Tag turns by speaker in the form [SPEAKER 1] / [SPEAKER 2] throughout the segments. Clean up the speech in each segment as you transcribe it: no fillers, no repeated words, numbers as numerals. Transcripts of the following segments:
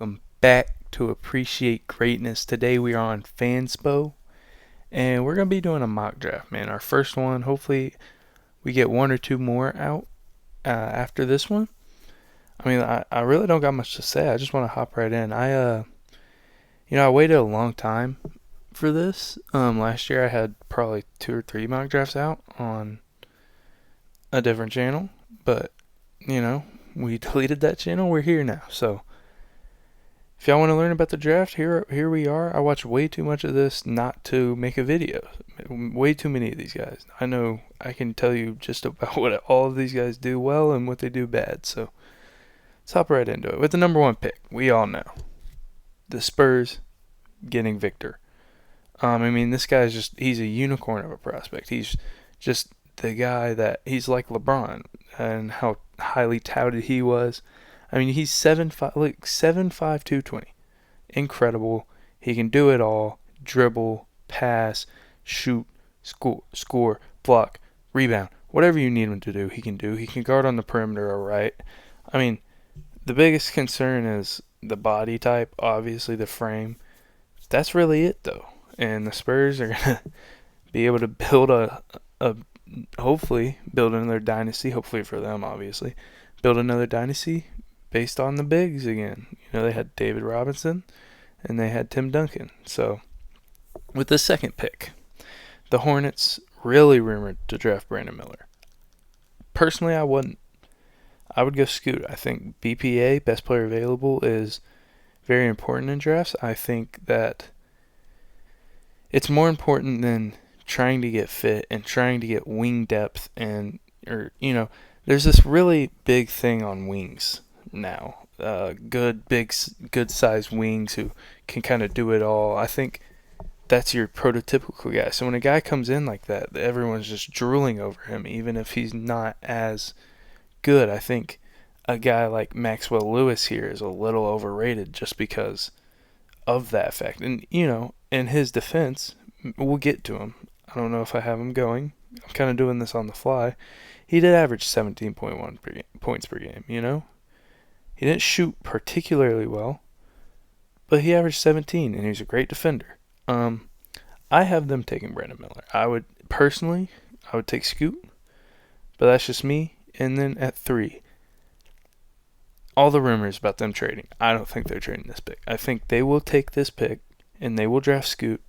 [SPEAKER 1] Welcome back to Appreciate Greatness. Today we are on Fanspo, and we're going to be doing a mock draft, man. Our first one, hopefully we get one or two more out after this one. I really don't got much to say. I just want to hop right in. I waited a long time for this. Last year I had probably two or three mock drafts out on a different channel, but, we deleted that channel. We're here now, so if y'all want to learn about the draft, here we are. I watch way too much of this not to make a video. Way too many of these guys. I know I can tell you just about what all of these guys do well and what they do bad. So let's hop right into it. With the number one pick, we all know the Spurs getting Victor. This guy's he's a unicorn of a prospect. He's just the guy that he's like LeBron and how highly touted he was. He's 7'5", like 7'5", 220. Incredible. He can do it all. Dribble, pass, shoot, score, block, rebound. Whatever you need him to do, he can do. He can guard on the perimeter all right. The biggest concern is the body type, obviously the frame. That's really it, though. And the Spurs are going to be able to build hopefully, build another dynasty. Hopefully for them, obviously. Build another dynasty based on the bigs again. They had David Robinson and they had Tim Duncan. So, with the second pick, the Hornets really rumored to draft Brandon Miller. Personally, I wouldn't. I would go Scoot. I think BPA, best player available, is very important in drafts. I think that it's more important than trying to get fit and trying to get wing depth there's this really big thing on wings now. Good sized wings who can kind of do it all. I think that's your prototypical guy. So when a guy comes in like that, everyone's just drooling over him, even if he's not as good. I think a guy like Maxwell Lewis here is a little overrated just because of that fact. And, in his defense, we'll get to him. I don't know if I have him going. I'm kind of doing this on the fly. He did average 17.1 points per game, He didn't shoot particularly well, but he averaged 17, and he was a great defender. I have them taking Brandon Miller. I would take Scoot, but that's just me. And then at 3, all the rumors about them trading. I don't think they're trading this pick. I think they will take this pick, and they will draft Scoot.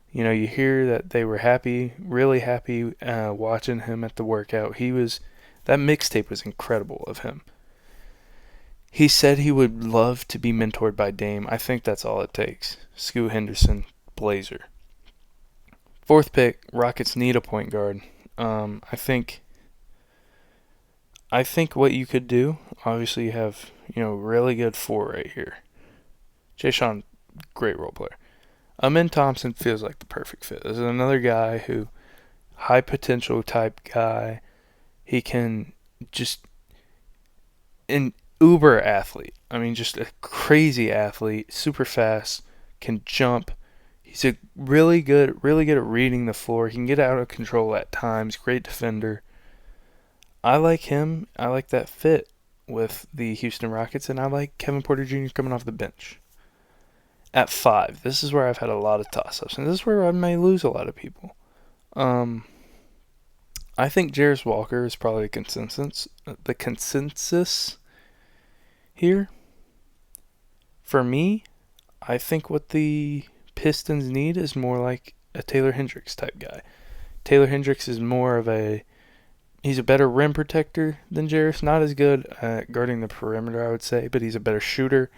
[SPEAKER 1] You hear that they were happy, really happy, watching him at the workout. That mixtape was incredible of him. He said he would love to be mentored by Dame. I think that's all it takes. Scoot Henderson, Blazer. Fourth pick, Rockets need a point guard. I think what you could do, obviously you have, really good 4 right here. Jay Sean, great role player. Amen Thompson feels like the perfect fit. This is another guy who, high potential type guy. He can an uber athlete. Just a crazy athlete, super fast, can jump. He's really good at reading the floor. He can get out of control at times. Great defender. I like him. I like that fit with the Houston Rockets, and I like Kevin Porter Jr. coming off the bench. At 5, this is where I've had a lot of toss-ups, and this is where I may lose a lot of people. I think Jarace Walker is probably the consensus here. For me, I think what the Pistons need is more like a Taylor Hendricks type guy. Taylor Hendricks is he's a better rim protector than Jarace. Not as good at guarding the perimeter, I would say, but he's a better shooter.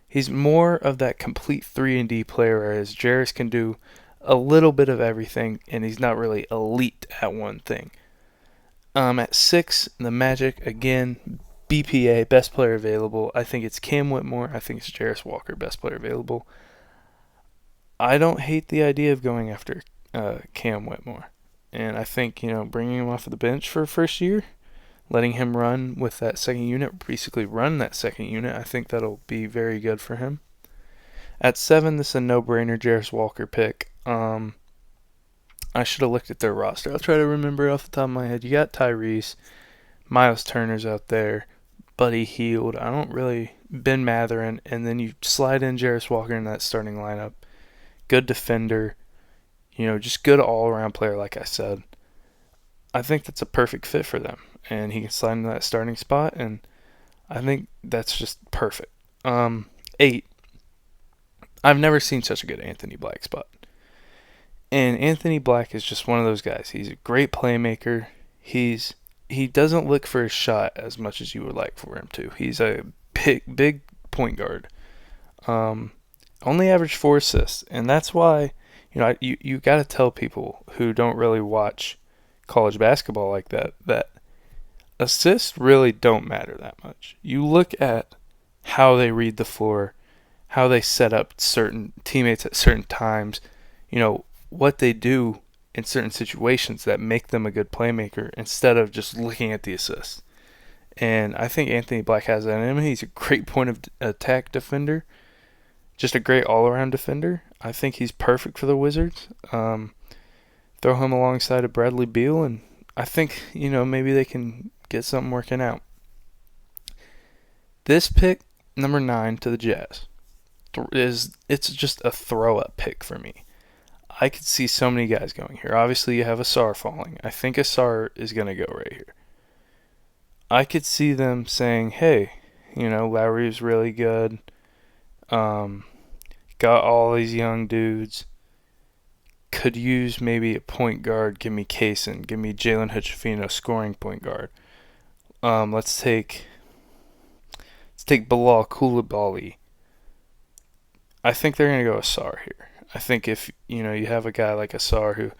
[SPEAKER 1] He's more of that complete 3-and-D player, whereas Jarace can do a little bit of everything, and he's not really elite at one thing. At 6, the Magic, again, BPA, best player available. I think it's Cam Whitmore. I think it's Jarace Walker, best player available. I don't hate the idea of going after Cam Whitmore. And I think, bringing him off of the bench for a first year, letting him run with that second unit, basically run that second unit, I think that'll be very good for him. At 7, this is a no-brainer Jarace Walker pick. I should have looked at their roster. I'll try to remember off the top of my head. You got Tyrese, Miles Turner's out there, Buddy Hield. I don't really Ben Matherin, and then you slide in Jarris Walker in that starting lineup. Good defender, just good all-around player, like I said. I think that's a perfect fit for them, and he can slide into that starting spot, and I think that's just perfect. 8. I've never seen such a good Anthony Black spot. And Anthony Black is just one of those guys. He's a great playmaker. He doesn't look for a shot as much as you would like for him to. He's a big point guard. Only averaged 4 assists, and that's why you got to tell people who don't really watch college basketball like that assists really don't matter that much. You look at how they read the floor, how they set up certain teammates at certain times, what they do in certain situations that make them a good playmaker instead of just looking at the assists. And I think Anthony Black has that in him. He's a great point of attack defender, just a great all-around defender. I think he's perfect for the Wizards. Throw him alongside of Bradley Beal, and I think, maybe they can get something working out. This pick, number 9 to the Jazz, it's just a throw-up pick for me. I could see so many guys going here. Obviously, you have Ausar falling. I think Ausar is going to go right here. I could see them saying, hey, Lowry is really good. Got all these young dudes. Could use maybe a point guard. Give me Kaysen. Give me Jalen Hood-Schifino, scoring point guard. Let's take Bilal Coulibaly. I think they're going to go Ausar here. I think if, you have a guy like Ausar who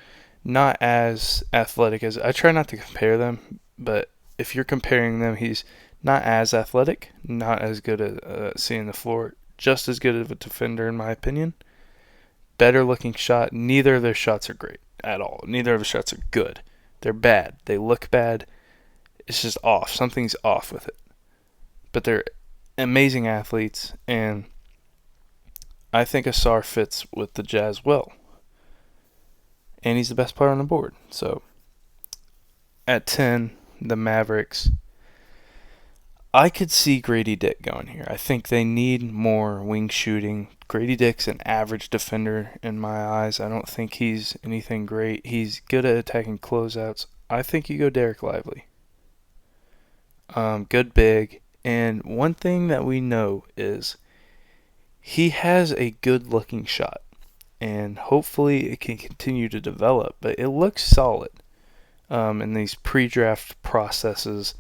[SPEAKER 1] not as athletic as... I try not to compare them, but if you're comparing them, he's not as athletic, not as good at seeing the floor, just as good of a defender in my opinion. Better looking shot. Neither of their shots are great at all. Neither of the shots are good. They're bad. They look bad. It's just off. Something's off with it. But they're amazing athletes, and I think Ausar fits with the Jazz well. And he's the best player on the board. So, at 10, the Mavericks. I could see Grady Dick going here. I think they need more wing shooting. Grady Dick's an average defender in my eyes. I don't think he's anything great. He's good at attacking closeouts. I think you go Derek Lively. Good big. And one thing that we know is he has a good-looking shot, and hopefully it can continue to develop. But it looks solid in these pre-draft processes.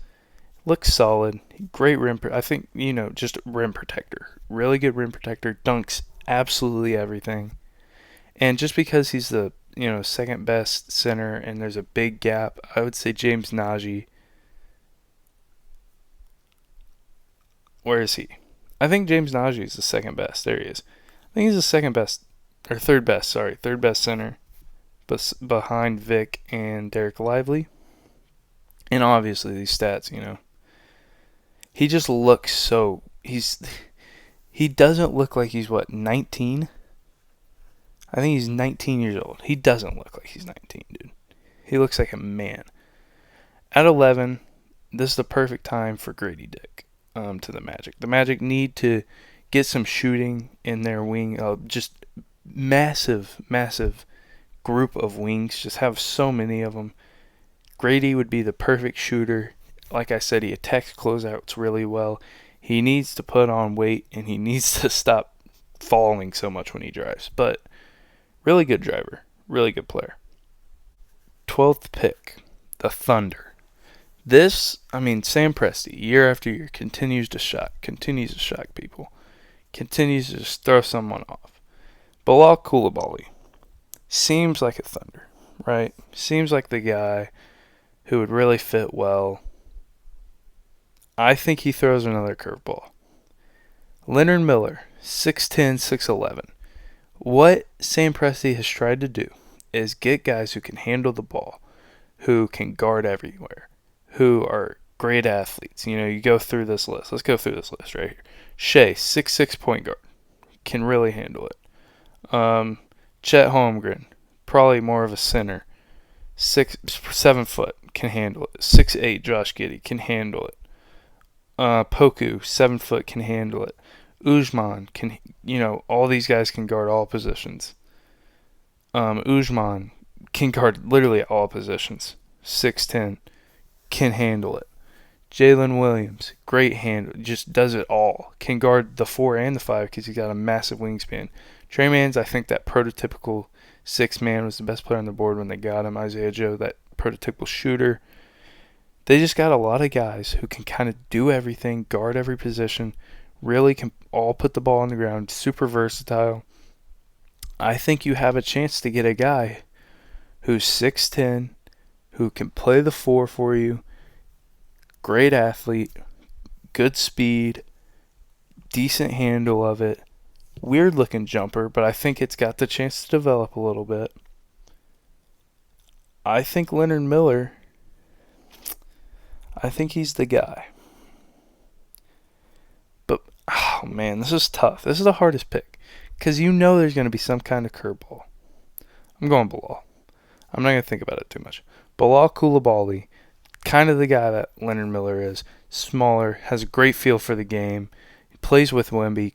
[SPEAKER 1] Looks solid. Great rim. I think, just rim protector. Really good rim protector. Dunks absolutely everything. And just because he's the second best center and there's a big gap, I would say James Najee. Where is he? I think James Najee is the second best. There he is. I think he's the second best, or third best, third best center, but behind Vic and Derek Lively. And obviously these stats, he just looks so, he doesn't look like he's 19? I think he's 19 years old. He doesn't look like he's 19, dude. He looks like a man. At 11, this is the perfect time for Grady Dick. To the Magic. The Magic need to get some shooting in their wing. Just massive group of wings. Just have so many of them. Grady would be the perfect shooter. Like I said, he attacks closeouts really well. He needs to put on weight, and he needs to stop falling so much when he drives. But really good driver. Really good player. 12th pick, the Thunder. Sam Presti, year after year, continues to shock people. Continues to just throw someone off. Bilal Coulibaly seems like a Thunder, right? Seems like the guy who would really fit well. I think he throws another curveball. Leonard Miller, 6'10", 6'11". What Sam Presti has tried to do is get guys who can handle the ball, who can guard everywhere, who are great athletes. You go through this list. Let's go through this list right here. Shea, 6'6" point guard, can really handle it. Chet Holmgren, probably more of a center, 7 foot, can handle it. 6'8" Josh Giddey can handle it. Poku, 7 foot, can handle it. Ujman can, all these guys can guard all positions. Ujman can guard literally all positions. 6'10", can handle it. Jalen Williams, great handle, just does it all. Can guard the 4 and the 5 because he's got a massive wingspan. Trey Mans, I think that prototypical 6-man was the best player on the board when they got him. Isaiah Joe, that prototypical shooter. They just got a lot of guys who can kind of do everything, guard every position, really can all put the ball on the ground, super versatile. I think you have a chance to get a guy who's 6'10", who can play the 4 for you, great athlete, good speed, decent handle of it, weird looking jumper, but I think it's got the chance to develop a little bit. I think Leonard Miller, I think he's the guy. But, oh man, this is tough. This is the hardest pick. Because there's going to be some kind of curveball. I'm going Bilal. I'm not going to think about it too much. Bilal Coulibaly, kind of the guy that Leonard Miller is. Smaller, has a great feel for the game. He plays with Wemby.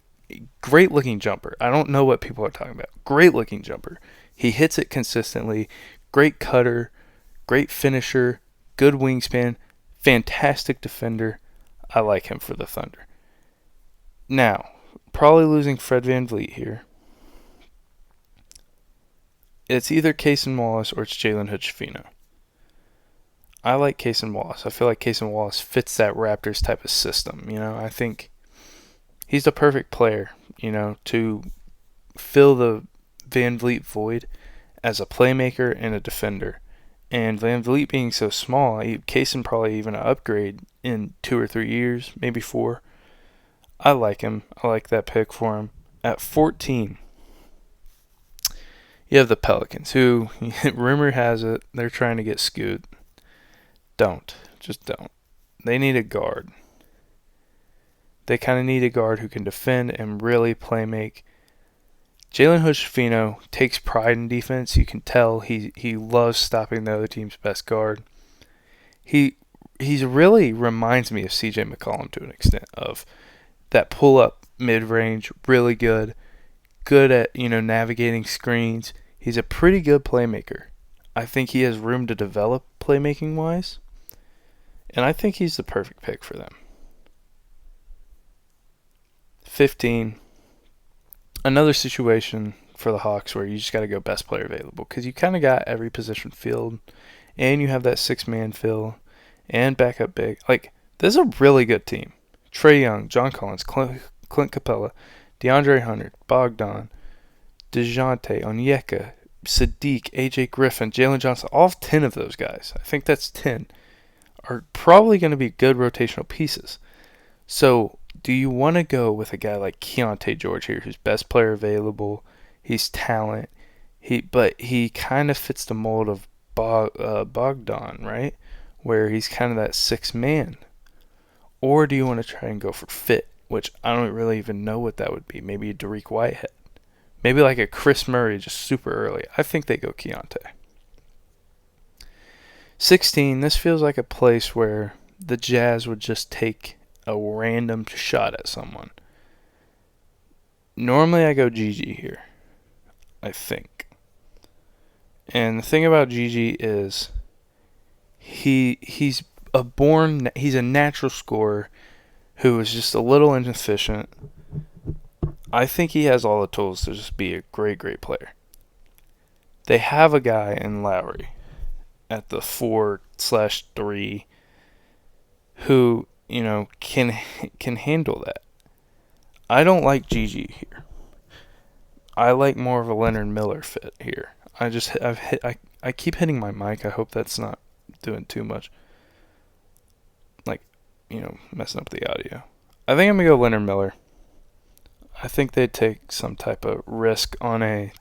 [SPEAKER 1] Great looking jumper. I don't know what people are talking about. Great looking jumper. He hits it consistently. Great cutter. Great finisher. Good wingspan. Fantastic defender. I like him for the Thunder. Now, probably losing Fred VanVleet here. It's either Cason Wallace or it's Jalen Hood-Schifino. I like Cason Wallace. I feel like Cason Wallace fits that Raptors type of system. I think he's the perfect player, to fill the VanVleet void as a playmaker and a defender. And VanVleet being so small, Cason probably even an upgrade in 2 or 3 years, maybe 4. I like him. I like that pick for him. At 14, you have the Pelicans, who, rumor has it, they're trying to get Scoot. Don't. Just don't. They need a guard. They kind of need a guard who can defend and really play make. Jalen Hood-Schifino takes pride in defense. You can tell he loves stopping the other team's best guard. He's really reminds me of C.J. McCollum to an extent, of that pull-up mid-range, really good at, navigating screens. He's a pretty good playmaker. I think he has room to develop playmaking-wise, and I think he's the perfect pick for them. 15, another situation for the Hawks where you just got to go best player available because you kind of got every position filled, and you have that 6-man fill and backup big. This is a really good team. Trae Young, John Collins, Clint Capella, DeAndre Hunter, Bogdan, DeJounte, Onyeka, Sadiq, AJ Griffin, Jalen Johnson, all 10 of those guys, I think that's 10, are probably going to be good rotational pieces. So do you want to go with a guy like Keontae George here, who's best player available? He's talent. But he kind of fits the mold of Bogdan, right? Where he's kind of that 6-man. Or do you want to try and go for fit, which I don't really even know what that would be. Maybe a Dariq Whitehead. Maybe like a Chris Murray just super early. I think they go Keontae. 16, this feels like a place where the Jazz would just take a random shot at someone. Normally I go Gigi here, I think. And the thing about Gigi is he's a natural scorer who is just a little inefficient. I think he has all the tools to just be a great, great player. They have a guy in Lowry at the 4/3 who, can handle that. I don't like Gigi here. I like more of a Leonard Miller fit here. I keep hitting my mic. I hope that's not doing too much. Messing up the audio. I think I'm going to go Leonard Miller. I think they'd take some type of risk on a,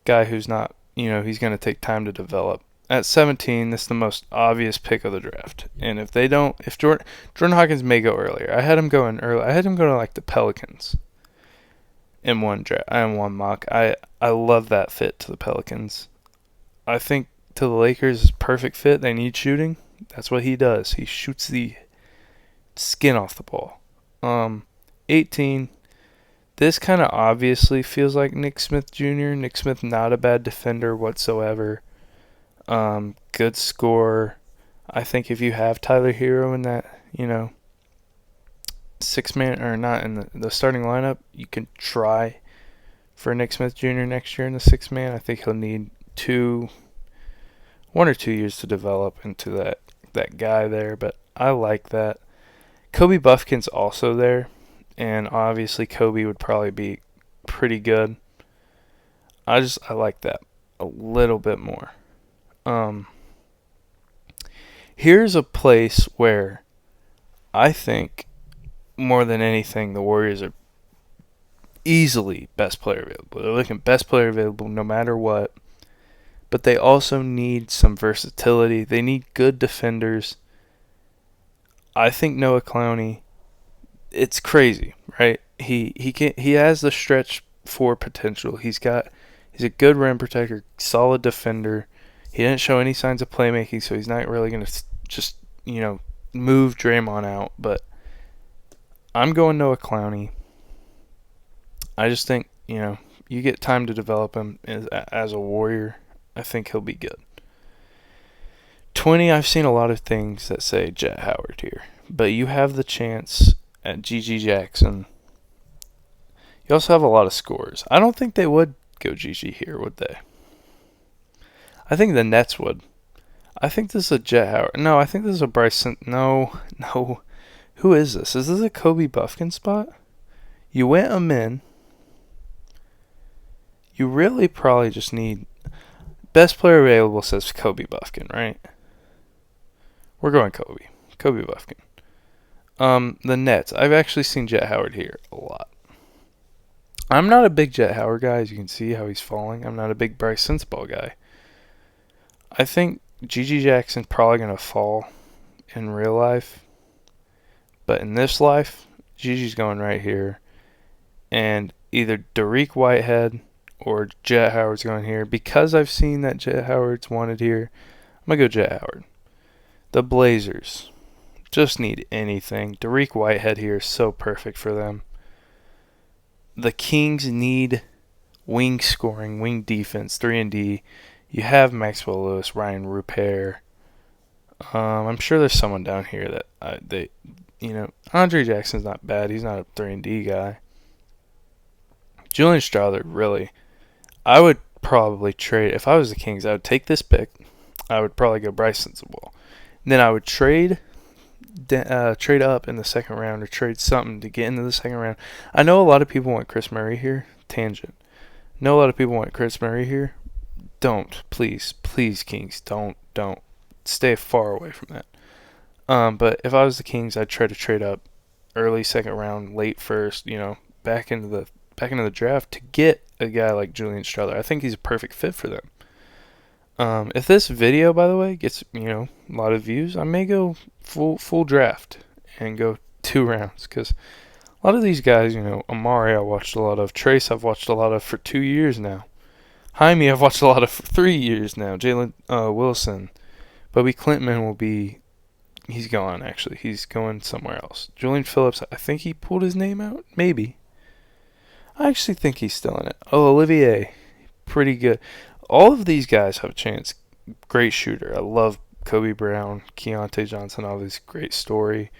[SPEAKER 1] guy who's not, he's going to take time to develop. At 17, this is the most obvious pick of the draft. And if Jordan Hawkins may go earlier. I had him going early. I had him go to the Pelicans in one mock. I love that fit to the Pelicans. I think to the Lakers is perfect fit. They need shooting. That's what he does. He shoots the skin off the ball. 18. This kind of obviously feels like Nick Smith Jr. Nick Smith, not a bad defender whatsoever. Good scorer. I think if you have Tyler Hero in that, six-man, or not in the starting lineup, you can try for Nick Smith Jr. next year in the six-man. I think he'll need 1 or 2 years to develop into that guy there, but I like that. Kobe Buffkin's also there, and obviously Kobe would probably be pretty good. I like that a little bit more. Here's a place where I think more than anything the Warriors are easily best player available. They're looking best player available no matter what. But they also need some versatility. They need good defenders. I think Noah Clowney, it's crazy, right? He has the stretch four potential. He's a good rim protector, solid defender. He didn't show any signs of playmaking, so he's not really going to just, move Draymond out. But I'm going Noah Clowney. I just think, you get time to develop him as a Warrior. I think he'll be good. 20, I've seen a lot of things that say Jet Howard here. But you have the chance at GG Jackson. You also have a lot of scores. I don't think they would go GG here, would they? I think the Nets would. I think this is a Jet Howard. No, I think this is a Bryson. No. Who is this? Is this a Kobe Buffkin spot? You went him in. You really probably just need... Best player available says Kobe Buffkin, right? We're going Kobe. Kobe Buffkin. The Nets. I've actually seen Jet Howard here a lot. I'm not a big Jet Howard guy, as you can see how he's falling. I'm not a big Bryce Sensabaugh guy. I think GG Jackson's probably going to fall in real life. But in this life, Gigi's going right here. And either Dariq Whitehead or Jet Howard's going here. Because I've seen that Jet Howard's wanted here, I'm going to go Jet Howard. The Blazers just need anything. Dariq Whitehead here is so perfect for them. The Kings need wing scoring, wing defense, 3-and-D. You have Maxwell Lewis, Ryan Rupert. I'm sure there's someone down here that Andre Jackson's not bad. He's not a 3-and-D guy. Julian Strawther, really. I would probably trade. If I was the Kings, I would take this pick. I would probably go Bryce Sensabaugh. Then I would trade up in the second round or trade something to get into the second round. I know a lot of people want Chris Murray here. Tangent. Know a lot of people want Chris Murray here. Don't. Please, Kings. Don't. Stay far away from that. But if I was the Kings, I'd try to trade up early second round, late first, back into the draft to get a guy like Julian Strawther. I think he's a perfect fit for them. If this video, by the way, gets a lot of views, I may go full draft and go 2 rounds, because a lot of these guys, Amari I watched a lot of, Trace I've watched a lot of for 2 years now, Jaime I've watched a lot of for 3 years now, Jalen Wilson, Bobby Clintman he's gone actually, he's going somewhere else. Julian Phillips, I think he pulled his name out, maybe. I actually think he's still in it. Oh, Olivier, pretty good. All of these guys have a chance. Great shooter. I love Kobe Brown, Keontae Johnson, obviously great story.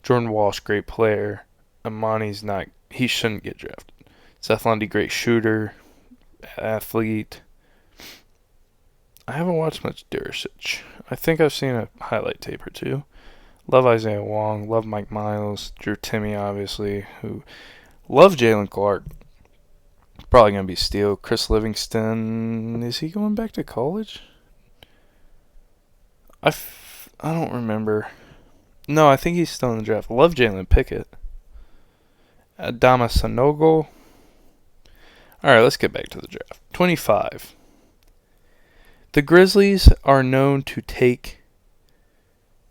[SPEAKER 1] Jordan Walsh, great player. Amani's not. He shouldn't get drafted. Seth Lundy, great shooter, athlete. I haven't watched much Duricic. I think I've seen a highlight tape or two. Love Isaiah Wong. Love Mike Miles. Drew Timme, obviously. Love Jalen Clark. Probably going to be steal. Chris Livingston. Is he going back to college? I don't remember. No, I think he's still in the draft. Love Jalen Pickett. Adama Sanogo. Alright, let's get back to the draft. 25. The Grizzlies are known to take,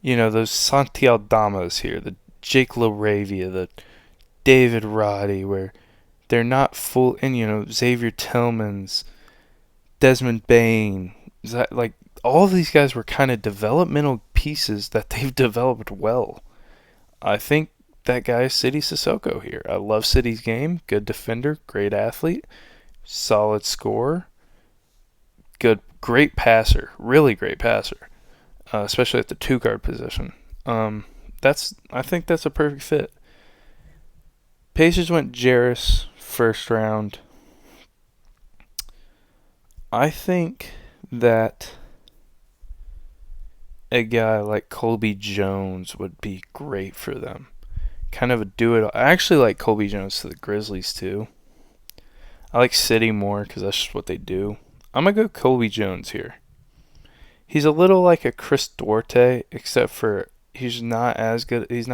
[SPEAKER 1] those Santi Aldamas here. The Jake LaRavia, the David Roddy, where they're not full, and Xavier Tillmans, Desmond Bain, all of these guys were kind of developmental pieces that they've developed well. I think that guy is City Sissoko here. I love City's game. Good defender, great athlete, solid scorer, great passer, really great passer, especially at the 2 guard position. I think that's a perfect fit. Pacers went Jarris first round. I think that a guy like Colby Jones would be great for them. Kind of a do-it-all. I actually like Colby Jones to the Grizzlies too. I like City more because that's just what they do. I'm going to go Colby Jones here. He's a little like a Chris Duarte, except for he's not as good. He's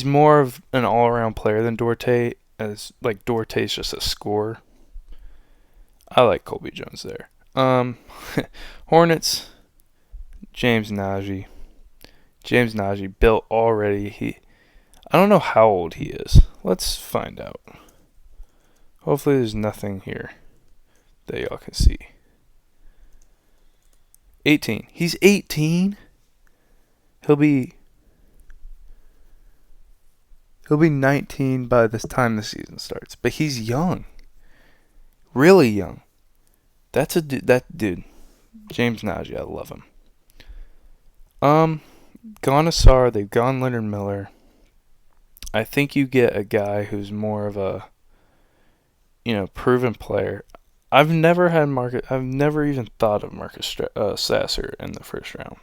[SPEAKER 1] more of an all-around player than Duarte, as like Duarte's just a scorer. I like Colby Jones there. Hornets, James Naji. James Naji built already. I don't know how old he is. Let's find out. Hopefully there's nothing here that y'all can see. 18. He's 18. He'll be 19 by this time the season starts. But he's young. Really young. That dude. James Naji, I love him. Gone Asar, they've gone Leonard Miller. I think you get a guy who's more of a, proven player. I've never even thought of Marcus Sasser in the first round.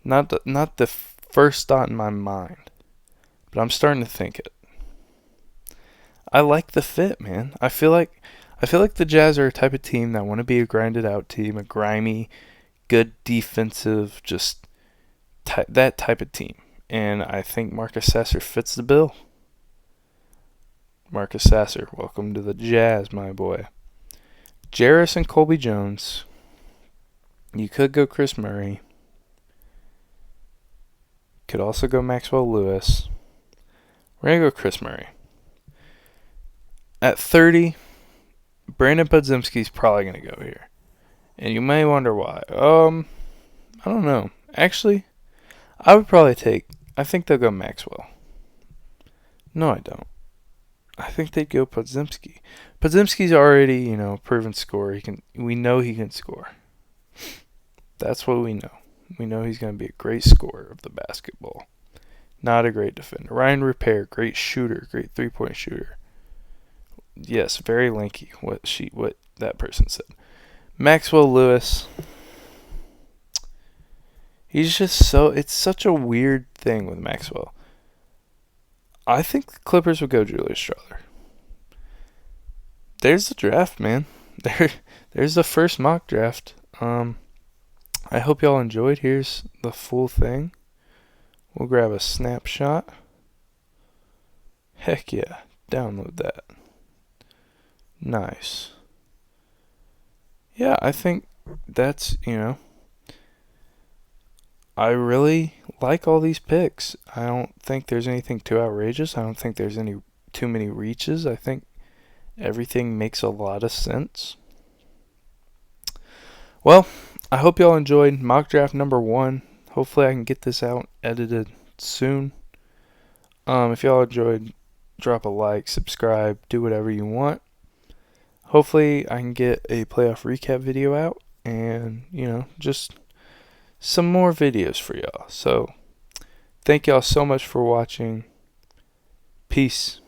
[SPEAKER 1] Not the first thought in my mind, but I'm starting to think it. I like the fit, man. I feel like the Jazz are a type of team that want to be a grinded out team, a grimy, good defensive, just that type of team. And I think Marcus Sasser fits the bill. Marcus Sasser, welcome to the Jazz, my boy. Jarris and Colby Jones. You could go Chris Murray. Could also go Maxwell Lewis. We're going to go Chris Murray. At 30, Brandon Podziemski's probably going to go here. And you may wonder why. I don't know. Actually, I think they'll go Maxwell. No, I don't. I think they'd go Podziemski. Podziemski's already, a proven scorer. We know he can score. That's what we know. We know he's going to be a great scorer of the basketball. Not a great defender. Ryan Repair, great shooter, great 3-point shooter. Yes, very lanky, what that person said. Maxwell Lewis. It's such a weird thing with Maxwell. I think the Clippers would go Julius Strawther. There's the draft, man. There's the first mock draft. I hope y'all enjoyed. Here's the full thing. We'll grab a snapshot. Heck yeah. Download that. Nice. Yeah, I think that's, I really like all these picks. I don't think there's anything too outrageous. I don't think there's too many reaches. I think everything makes a lot of sense. Well, I hope y'all enjoyed mock draft number 1. Hopefully I can get this out edited soon. If y'all enjoyed, drop a like, subscribe, do whatever you want. Hopefully I can get a playoff recap video out and, just some more videos for y'all. So, thank y'all so much for watching. Peace.